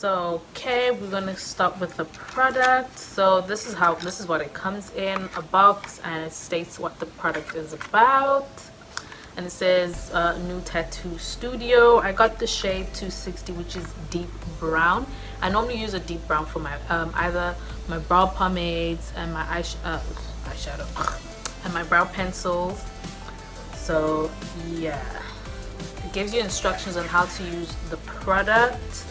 Okay, we're gonna start with the product. So this is what it comes in a box, and it states what the product is about. And it says new tattoo studio. I got the shade 260, which is deep brown. I normally use a deep brown for my either my brow pomades and my eyeshadow and my brow pencils. So yeah, it gives you instructions on how to use the product.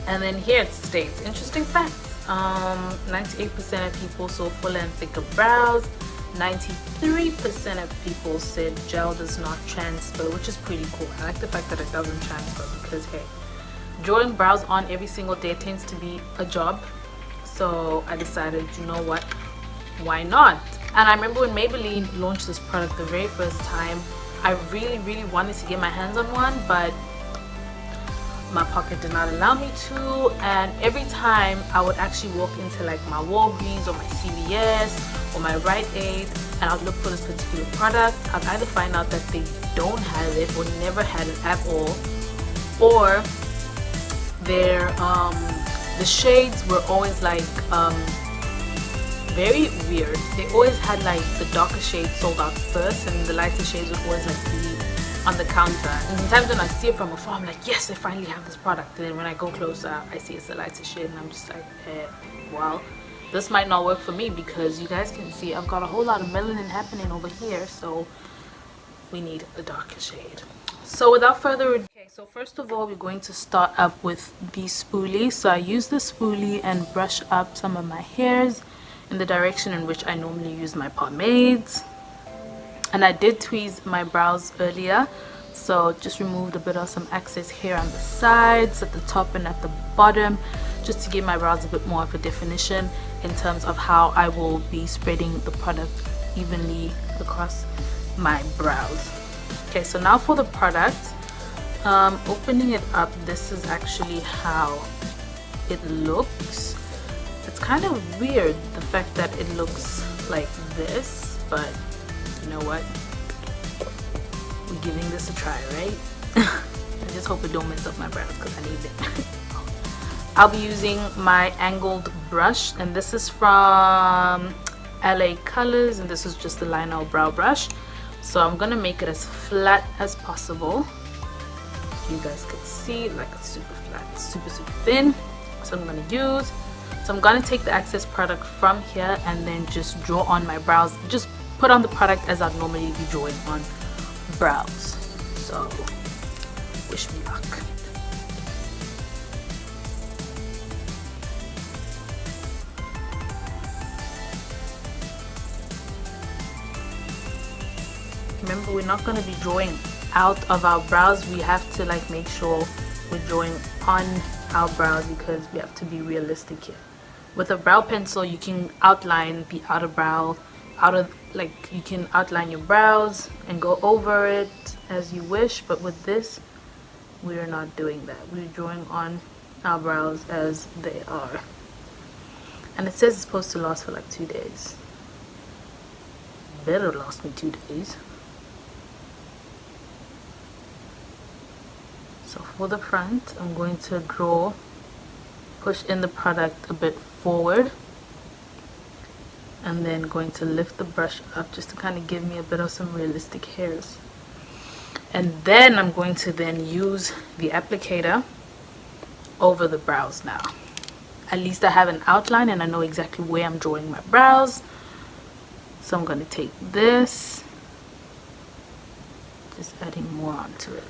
And then here it states, interesting facts, 98% of people saw fuller and thicker brows. 93% of people said gel does not transfer, which is pretty cool. I like the fact that it doesn't transfer, because hey, drawing brows on every single day tends to be a job. So I decided, you know what, why not? And I remember when Maybelline launched this product the very first time, I really wanted to get my hands on one, but my pocket did not allow me to. And every time I would actually walk into like my Wallgreens or my CVS or my Rite Aid, and I'd look for this particular product, I'd either find out that they don't have it or never had it at all, or their the shades were always like very weird. They always had like the darker shades sold out first, and the lighter shades would always like be on the counter. And sometimes when I see it from afar, I'm like, yes, I finally have this product. And then when I go closer, I see it's a lighter shade, and I'm just like, well, this might not work for me, because you guys can see I've got a whole lot of melanin happening over here, so we need a darker shade. So without further ado, okay, so first of all, we're going to start up with the spoolie. So I use the spoolie and brush up some of my hairs in the direction in which I normally use my pomades. And I did tweeze my brows earlier, so just removed a bit of some excess hair on the sides, at the top and at the bottom, just to give my brows a bit more of a definition in terms of how I will be spreading the product evenly across my brows. Okay, so now for the product, opening it up, this is actually how it looks. It's kind of weird, the fact that it looks like this, but you know what, we're giving this a try, right? I just hope it don't mess up my brows, because I need it. I'll be using my angled brush, and this is from LA Colors, and this is just the Lionel brow brush. So I'm gonna make it as flat as possible. You guys can see, like it's super flat, super thin. So I'm gonna take the excess product from here and then just draw on my brows. Just put on the product as I'd normally be drawing on brows. So wish me luck. Remember, we're not going to be drawing out of our brows. We have to like make sure we're drawing on our brows, because we have to be realistic here. With a brow pencil, you can outline the outer brow, you can outline your brows and go over it as you wish. But with this, we are not doing that. We're drawing on our brows as they are. And it says it's supposed to last for like 2 days. Better last me 2 days. So for the front, I'm going to push in the product a bit forward, and then going to lift the brush up just to kind of give me a bit of some realistic hairs. And then I'm going to then use the applicator over the brows now. At least I have an outline and I know exactly where I'm drawing my brows. So I'm going to take this, just adding more onto it.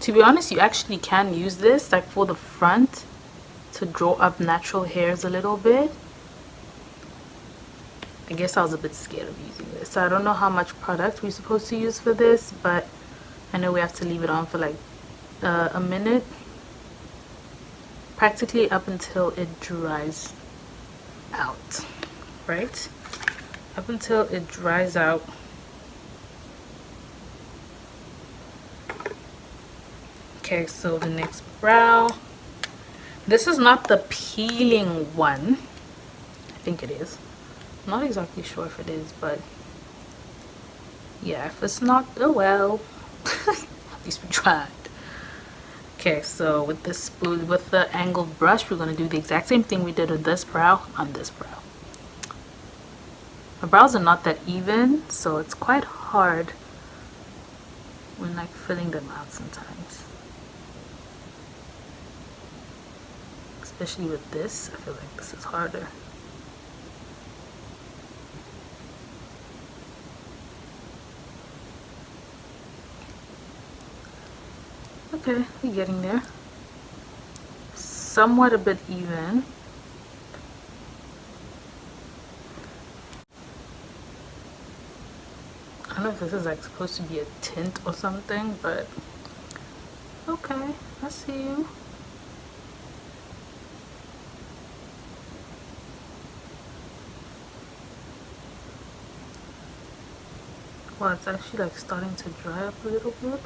To be honest, you actually can use this like for the front to draw up natural hairs a little bit. I guess I was a bit scared of using this, so I don't know how much product we're supposed to use for this, but I know we have to leave it on for like a minute, practically up until it dries out, right? Up until it dries out. Okay, so the next brow, This is not the peeling one. I think it is. I'm not exactly sure if it is, but yeah, if it's not, oh well. At least we tried. Okay, so with this spoon, with the angled brush, we're gonna do the exact same thing we did with this brow on this brow. My brows are not that even, so it's quite hard when like filling them out sometimes. Especially with this, I feel like this is harder. Okay, we're getting there. Somewhat a bit even. I don't know if this is like supposed to be a tint or something, but okay, I see you. Well, it's actually like starting to dry up a little bit.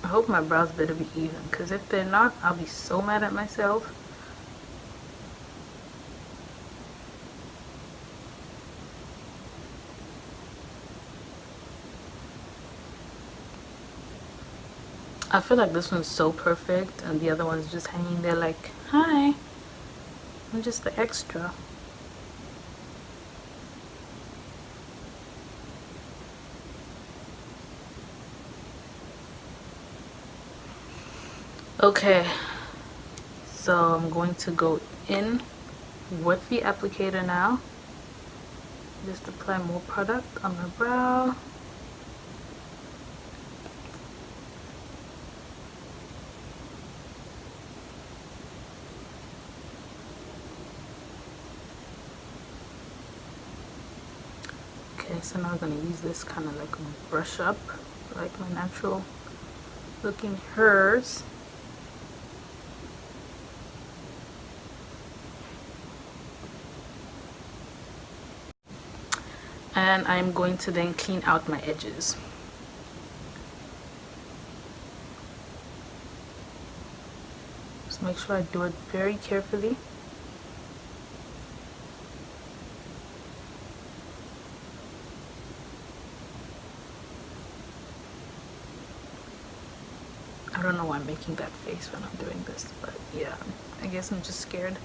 I hope my brows better be even, because if they're not, I'll be so mad at myself. I feel like this one's so perfect and the other one's just hanging there like, hi, I'm just the extra. Okay, so I'm going to go in with the applicator now. Just apply more product on my brow. Okay, so now I'm going to use this kind of like a brush up, like my natural looking hairs. And I'm going to then clean out my edges. Just make sure I do it very carefully. I don't know why I'm making that face when I'm doing this, but yeah, I guess I'm just scared.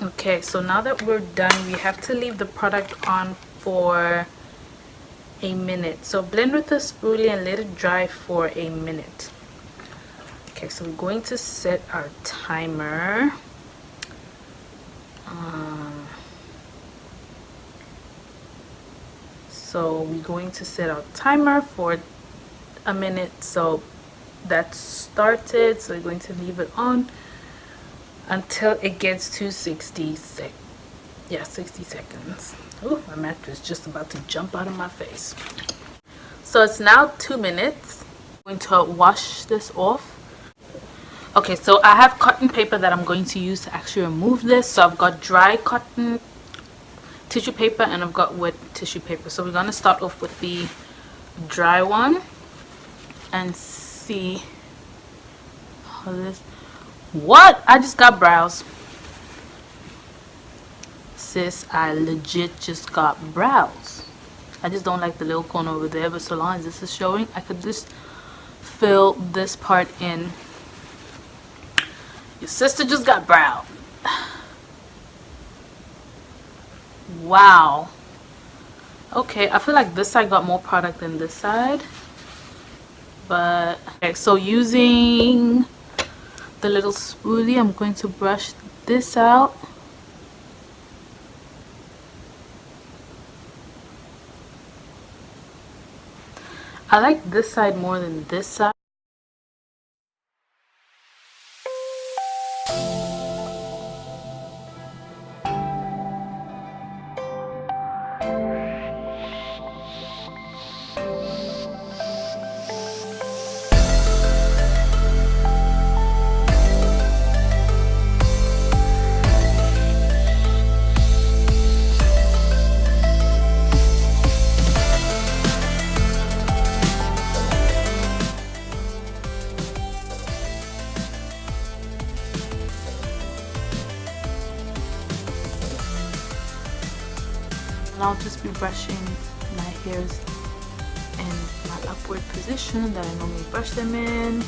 Okay, so now that we're done, we have to leave the product on for a minute. So blend with the spoolie and let it dry for a minute. Okay, so we're going to set our timer. So we're going to set our timer for a minute. So that started, so we're going to leave it on until it gets to 60 seconds. Oh, my mattress is just about to jump out of my face. So it's now 2 minutes. I'm going to wash this off. Okay, so I have cotton paper that I'm going to use to actually remove this. So I've got dry cotton tissue paper and I've got wet tissue paper. So we're going to start off with the dry one and see how this. What? I just got brows. Sis, I legit just got brows. I just don't like the little corner over there, but so long as this is showing, I could just fill this part in. Your sister just got brows. Wow. Okay, I feel like this side got more product than this side. But, okay, so using the little spoolie, I'm going to brush this out. I like this side more than this side. And I'll just be brushing my hairs in my upward position that I normally brush them in.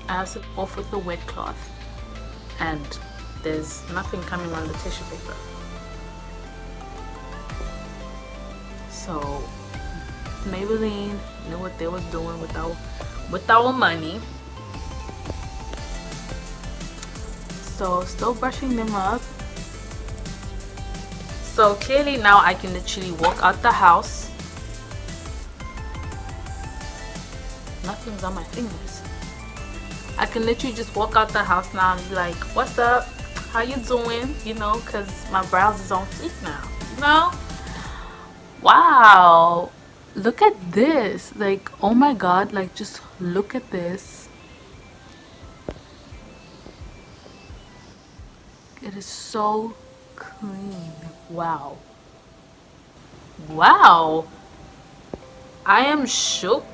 I have it off with the wet cloth, and there's nothing coming on the tissue paper. So Maybelline knew what they was doing with our money. So still brushing them up. So clearly now I can literally walk out the house. Nothing's on my fingers. I can literally just walk out the house now and be like, what's up? How you doing? You know, because my brows is on fleek now. You know? Wow. Look at this. Like, oh my god. Like, just look at this. It is so clean. Wow. Wow. I am shook.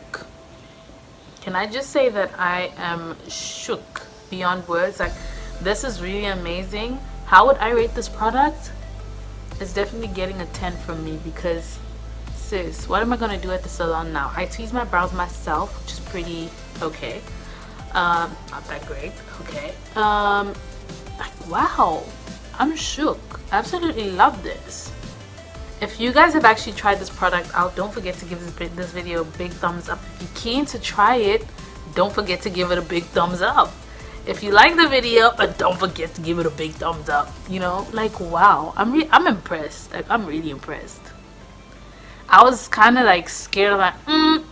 Can I just say that I am shook beyond words? Like, this is really amazing. How would I rate this product? It's definitely getting a 10 from me because, sis, what am I gonna do at the salon now? I tweeze my brows myself, which is pretty okay. Not that great. Okay. Like, wow, I'm shook. Absolutely love this. If you guys have actually tried this product out, don't forget to give this video a big thumbs up. If you're keen to try it, don't forget to give it a big thumbs up. If you like the video, don't forget to give it a big thumbs up. You know, like, wow, I'm impressed. Like, I'm really impressed. I was kind of like scared, like,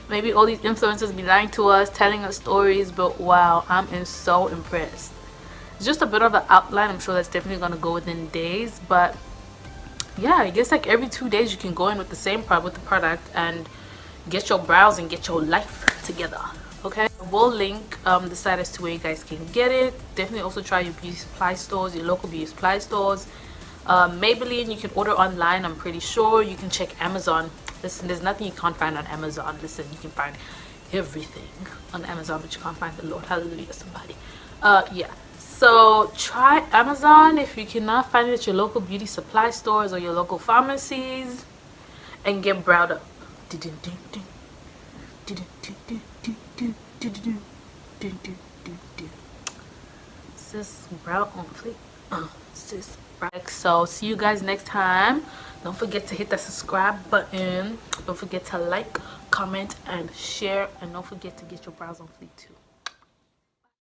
maybe all these influencers be lying to us, telling us stories, but wow, I'm so impressed. It's just a bit of an outline. I'm sure that's definitely gonna go within days, but yeah, I guess like every 2 days you can go in with the same product and get your brows and get your life together. Okay, we'll link the site as to where you guys can get it. Definitely also try your beauty supply stores, your local beauty supply stores. Maybelline you can order online, I'm pretty sure. You can check Amazon. Listen, there's nothing you can't find on Amazon. Listen, you can find everything on Amazon, but you can't find the Lord. Hallelujah, somebody. Yeah, so try Amazon if you cannot find it at your local beauty supply stores or your local pharmacies, and get browed up. Sis, brow on fleek. Sis, brow. So see you guys next time. Don't forget to hit that subscribe button. Don't forget to like, comment, and share, and don't forget to get your brows on fleek too.